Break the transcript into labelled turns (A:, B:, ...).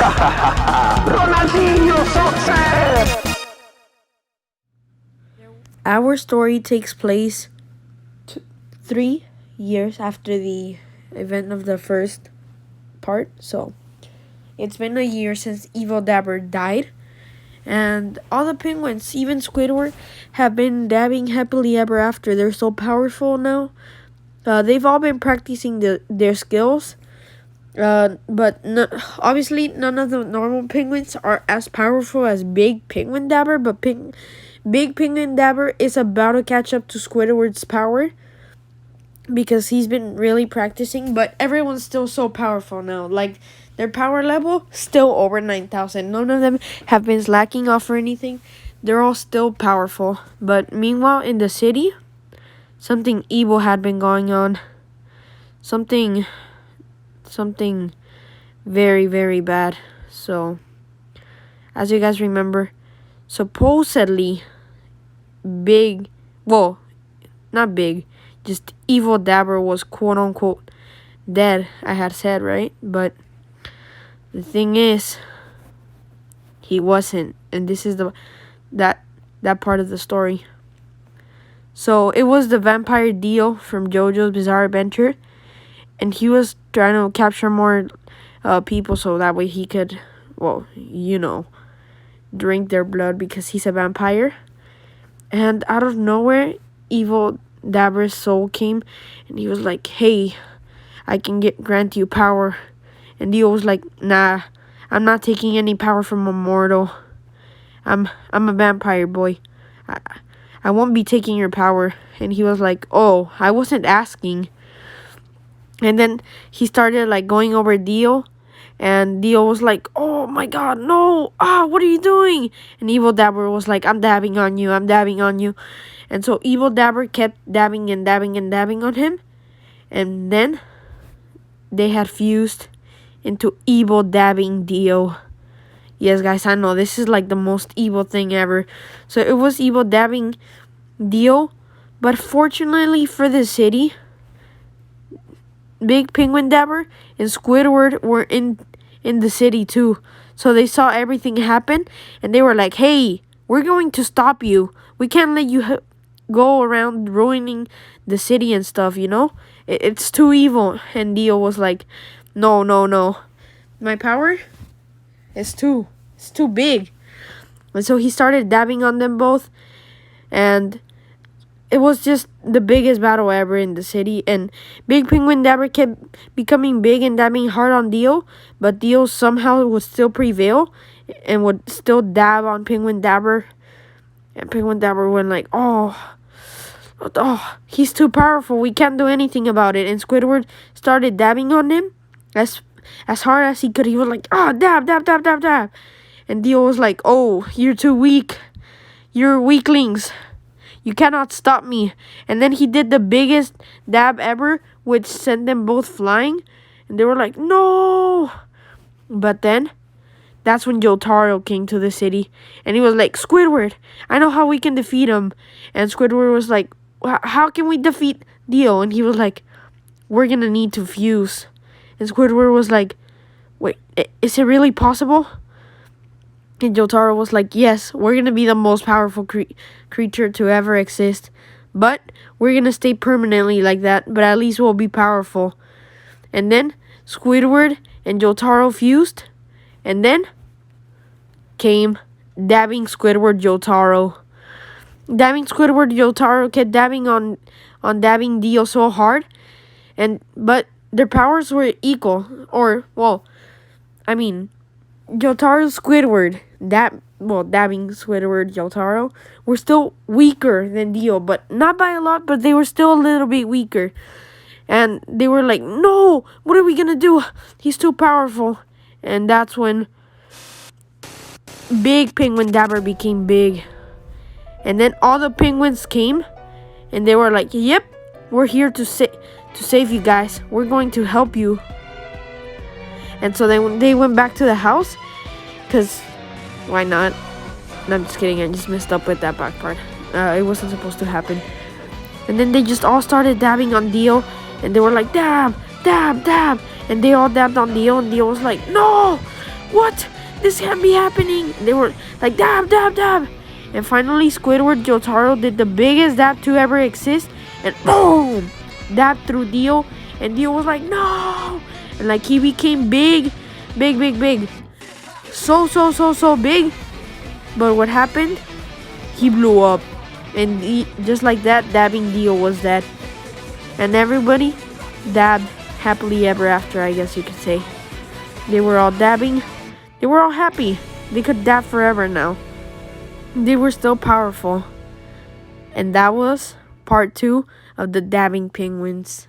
A: Ronaldinho success!
B: Our story takes place 3 years after the event of the first part. So it's been a year since Evil Dabber died. And all the penguins, even Squidward, have been dabbing happily ever after. They're so powerful now. They've all been practicing their skills. But obviously, none of the normal penguins are as powerful as Big Penguin Dabber. But Big Penguin Dabber is about to catch up to Squidward's power, because he's been really practicing. But everyone's still so powerful now. Like, their power level still over 9,000. None of them have been slacking off or anything. They're all still powerful. But meanwhile, in the city, something evil had been going on. Something very, very bad. So, as you guys remember, supposedly just Evil Dabber was quote unquote dead, I had said, right? But the thing is, he wasn't, and this is that part of the story. So it was the vampire Dio from JoJo's Bizarre Adventure, and he was trying to capture more people so that way he could, drink their blood, because he's a vampire. And out of nowhere, Evil Dabber's soul came, and he was like, "Hey, I can grant you power." And Dio was like, "Nah, I'm not taking any power from a mortal. I'm a vampire, boy. I won't be taking your power." And he was like, "Oh, I wasn't asking." And then he started like going over Dio, and Dio was like, "Oh my God, no! What are you doing?" And Evil Dabber was like, "I'm dabbing on you. I'm dabbing on you." And so Evil Dabber kept dabbing and dabbing and dabbing on him, and then they had fused into Evil Dabbing Dio. Yes, guys, I know this is like the most evil thing ever. So it was Evil Dabbing Dio, but fortunately for the city, Big Penguin Dabber and Squidward were in the city too. So they saw everything happen, and they were like, "Hey, we're going to stop you. We can't let you go around ruining the city and stuff, It's too evil." And Dio was like, No. My power is too big." And so he started dabbing on them both, and it was just the biggest battle ever in the city. And Big Penguin Dabber kept becoming big and dabbing hard on Dio, but Dio somehow would still prevail and would still dab on Penguin Dabber. And Penguin Dabber went like, oh, he's too powerful. We can't do anything about it. And Squidward started dabbing on him as hard as he could. He was like, dab. And Dio was like, "Oh, you're too weak. You're weaklings. You cannot stop me." And then he did the biggest dab ever, which sent them both flying. And they were like, "No." But then, that's when Jotaro came to the city. And he was like, "Squidward, I know how we can defeat him." And Squidward was like, "How can we defeat Dio?" And he was like, "We're going to need to fuse." And Squidward was like, "Wait, is it really possible?" And Jotaro was like, "Yes, we're going to be the most powerful creature to ever exist. But we're going to stay permanently like that, but at least we'll be powerful." And then Squidward and Jotaro fused. And then came Dabbing Squidward Jotaro. Dabbing Squidward Jotaro kept dabbing on Dabbing Dio so hard. But their powers were equal. Jotaro Squidward, Dabbing Squidward Jotaro, were still weaker than Dio, but not by a lot, but they were still a little bit weaker. And they were like, "No, what are we gonna do? He's too powerful." And that's when Big Penguin Dabber became big. And then all the penguins came, and they were like, "Yep, we're here to save you guys. We're going to help you." And so they went back to the house, because why not? No, I'm just kidding. I just messed up with that back part. It wasn't supposed to happen. And then they just all started dabbing on Dio, and they were like, "Dab, dab, dab." And they all dabbed on Dio, and Dio was like, "No, what? This can't be happening. They were like, dab, dab, dab. And finally, Squidward Jotaro did the biggest dab to ever exist. And boom! Dab through Dio. And Dio was like, no! And like he became big, big, big, big. So big. But what happened? He blew up. And just like that, dabbing Dio was dead. And everybody dabbed happily ever after, I guess you could say. They were all dabbing. They were all happy. They could dab forever now. They were still powerful. And that was part 2 of the dabbing penguins.